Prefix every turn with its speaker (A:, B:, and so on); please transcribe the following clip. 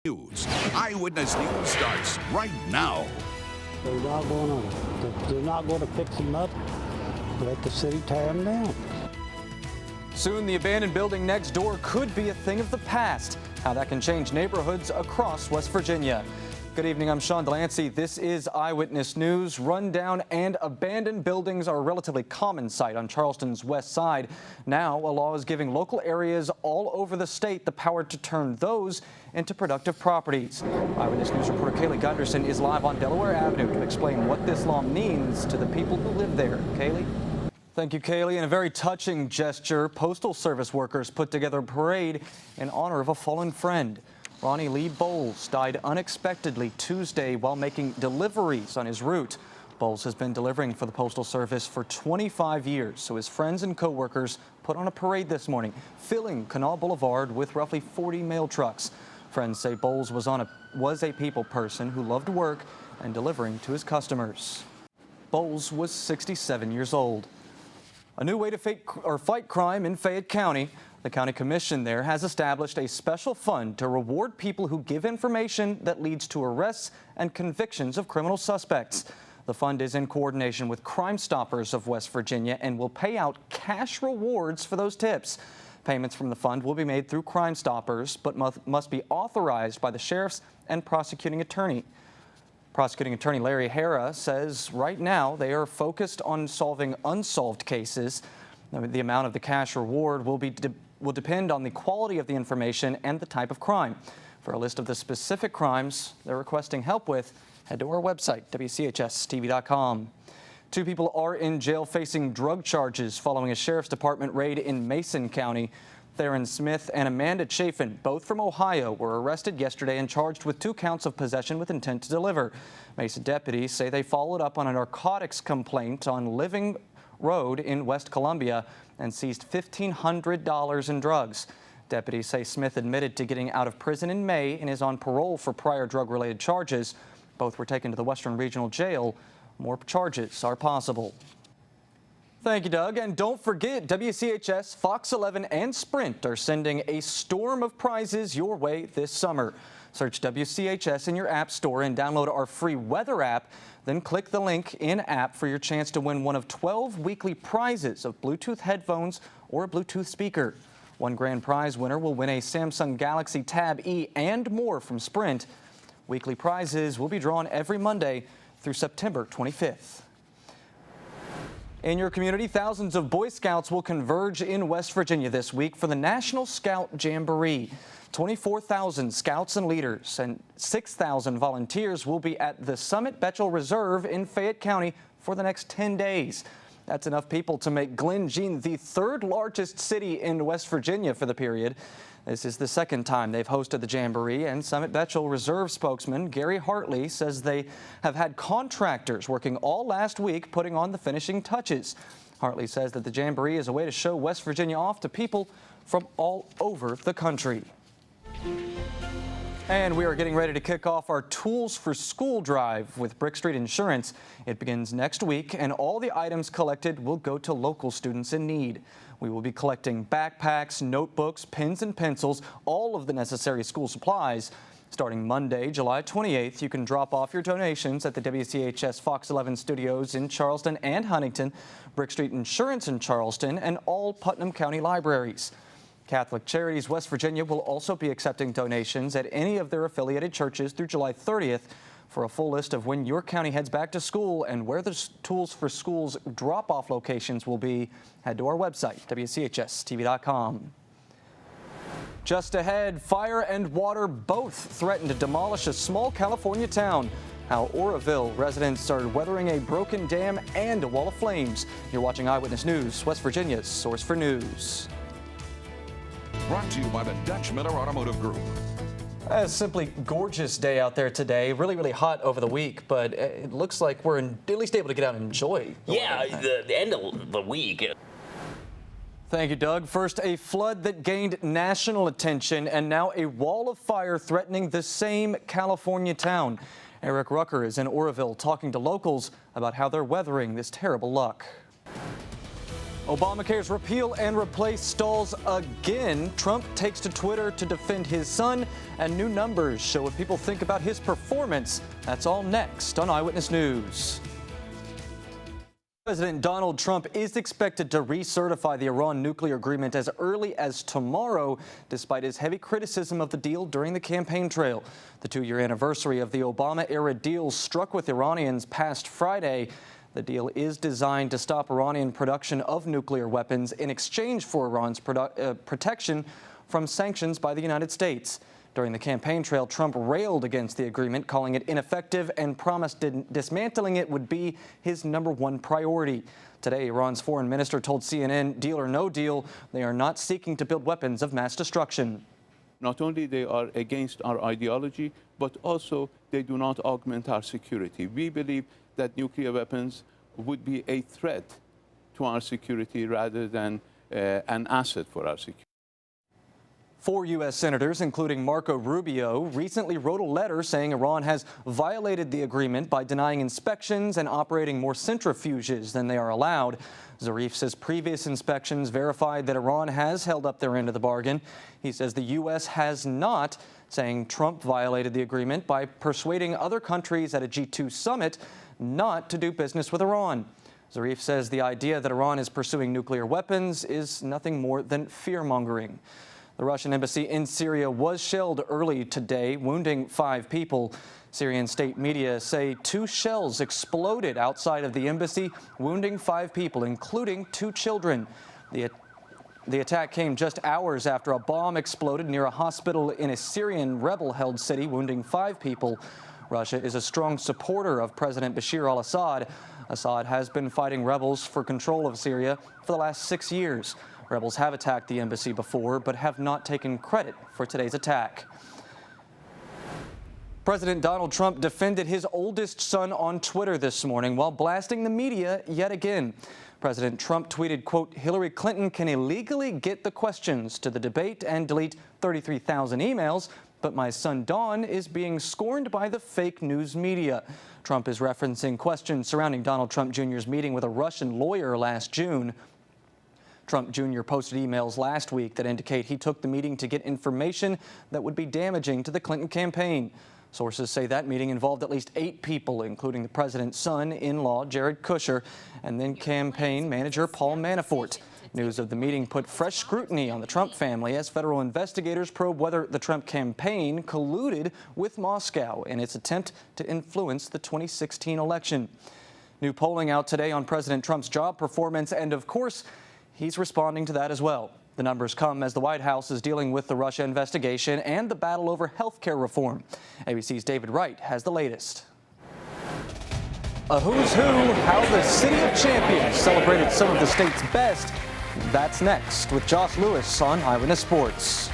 A: News. Eyewitness News starts right now.
B: They're not going to fix them up. Let the city tear them down.
C: Soon, the abandoned building next door could be a thing of the past. How that can change neighborhoods across West Virginia. Good evening, I'm Delancey. This is Eyewitness News. Rundown and abandoned buildings are a relatively common sight on Charleston's west side. Now, a law is giving local areas all over the state the power to turn those into productive properties. Eyewitness News reporter Kaylee Gunderson is live on Delaware Avenue to explain what this law means to the people who live there. Kaylee? Thank you, Kaylee. In a very touching gesture, Postal Service workers put together a parade in honor of a fallen friend. Ronnie Lee Bowles died unexpectedly Tuesday while making deliveries on his route. Bowles has been delivering for the Postal Service for 25 years, so his friends and co-workers put on a parade this morning, filling Canal Boulevard with roughly 40 mail trucks. Friends say Bowles was a people person who loved work and delivering to his customers. Bowles was 67 years old. A new way to fight crime in Fayette County. The county commission there has established a special fund to reward people who give information that leads to arrests and convictions of criminal suspects. The fund is in coordination with Crime Stoppers of West Virginia and will pay out cash rewards for those tips. Payments from the fund will be made through Crime Stoppers, but must be authorized by the sheriff's and prosecuting attorney. Prosecuting attorney Larry Hara says right now they are focused on solving unsolved cases. The amount of the cash reward will depend on the quality of the information and the type of crime. For a list of the specific crimes they're requesting help with, head to our website, WCHS TV8.com. Two people are in jail facing drug charges following a sheriff's department raid in Mason County. Theron Smith and Amanda Chafin, both from Ohio, were arrested yesterday and charged with 2 counts of possession with intent to deliver. Mason deputies say they followed up on a narcotics complaint on Living Road in West Columbia and seized $1,500 in drugs. Deputies say Smith admitted to getting out of prison in May and is on parole for prior drug-related charges. Both were taken to the Western Regional Jail. More charges are possible. Thank you, Doug. And don't forget, WCHS, Fox 11, and Sprint are sending a storm of prizes your way this summer. Search WCHS in your app store and download our free weather app. Then click the link in-app for your chance to win one of 12 weekly prizes of Bluetooth headphones or a Bluetooth speaker. One grand prize winner will win a Samsung Galaxy Tab E and more from Sprint. Weekly prizes will be drawn every Monday through September 25th. In your community, thousands of Boy Scouts will converge in West Virginia this week for the National Scout Jamboree. 24,000 scouts and leaders and 6,000 volunteers will be at the Summit Betchel Reserve in Fayette County for the next 10 days. That's enough people to make Glen Jean the 3rd largest city in West Virginia for the period. This is the 2nd time they've hosted the Jamboree, and Summit Betchel Reserve spokesman Gary Hartley says they have had contractors working all last week putting on the finishing touches. Hartley says that the Jamboree is a way to show West Virginia off to people from all over the country. And we are getting ready to kick off our Tools for School drive with Brick Street Insurance. It begins next week, and all the items collected will go to local students in need. We will be collecting backpacks, notebooks, pens and pencils, all of the necessary school supplies. Starting Monday, July 28th, you can drop off your donations at the WCHS Fox 11 studios in Charleston and Huntington, Brick Street Insurance in Charleston, and all Putnam County libraries. Catholic Charities West Virginia will also be accepting donations at any of their affiliated churches through July 30th. For a full list of when your county heads back to school and where the Tools for Schools drop-off locations will be, head to our website, WCHSTV.com. Just ahead, fire and water both threaten to demolish a small California town. How Oroville residents are weathering a broken dam and a wall of flames. You're watching Eyewitness News, West Virginia's source for news.
A: Brought to you by the Dutch Miller Automotive Group.
C: A simply gorgeous day out there today. Really hot over the week, but it looks like we're at least able to get out and enjoy the weather.
D: The end of the week.
C: Thank you, Doug. First, a flood that gained national attention, and now a wall of fire threatening the same California town. Eric Rucker is in Oroville talking to locals about how they're weathering this terrible luck. Obamacare's repeal and replace stalls again. Trump takes to Twitter to defend his son, and new numbers show what people think about his performance. That's all next on Eyewitness News. President Donald Trump is expected to recertify the Iran nuclear agreement as early as tomorrow, despite his heavy criticism of the deal during the campaign trail. The 2-year anniversary of the Obama-era deal struck with Iranians past Friday. The deal is designed to stop Iranian production of nuclear weapons in exchange for Iran's protection from sanctions by the United States. During the campaign trail, Trump railed against the agreement, calling it ineffective, and promised dismantling it would be his #1 priority. Today, Iran's foreign minister told CNN, deal or no deal, they are not seeking to build weapons of mass destruction.
D: Not only they are against our ideology, but also they do not augment our security. We believe that nuclear weapons would be a threat to our security rather than an asset for our security.
C: 4 U.S. senators, including Marco Rubio, recently wrote a letter saying Iran has violated the agreement by denying inspections and operating more centrifuges than they are allowed. Zarif says previous inspections verified that Iran has held up their end of the bargain. He says the U.S. has not, saying Trump violated the agreement by persuading other countries at a G2 summit not to do business with Iran. Zarif says the idea that Iran is pursuing nuclear weapons is nothing more than fear-mongering. The Russian embassy in Syria was shelled early today, wounding 5 people. Syrian state media say 2 shells exploded outside of the embassy, wounding 5 people, including 2 children. The attack came just hours after a bomb exploded near a hospital in a Syrian rebel-held city, wounding 5 people. Russia is a strong supporter of President Bashar al-Assad. Assad has been fighting rebels for control of Syria for the last 6 years. Rebels have attacked the embassy before, but have not taken credit for today's attack. President Donald Trump defended his oldest son on Twitter this morning while blasting the media yet again. President Trump tweeted, quote, Hillary Clinton can illegally get the questions to the debate and delete 33,000 emails, but my son Don is being scorned by the fake news media. Trump is referencing questions surrounding Donald Trump Jr.'s meeting with a Russian lawyer last June. Trump Jr. posted emails last week that indicate he took the meeting to get information that would be damaging to the Clinton campaign. Sources say that meeting involved at least 8 people, including the president's son-in-law, Jared Kushner, and then campaign manager Paul Manafort. News of the meeting put fresh scrutiny on the Trump family as federal investigators probe whether the Trump campaign colluded with Moscow in its attempt to influence the 2016 election. New polling out today on President Trump's job performance, and of course, he's responding to that as well. The numbers come as the White House is dealing with the Russia investigation and the battle over health care reform. ABC's David Wright has the latest. A who's who, how the City of Champions celebrated some of the state's best. That's next with Josh Lewis on Eyewitness Sports.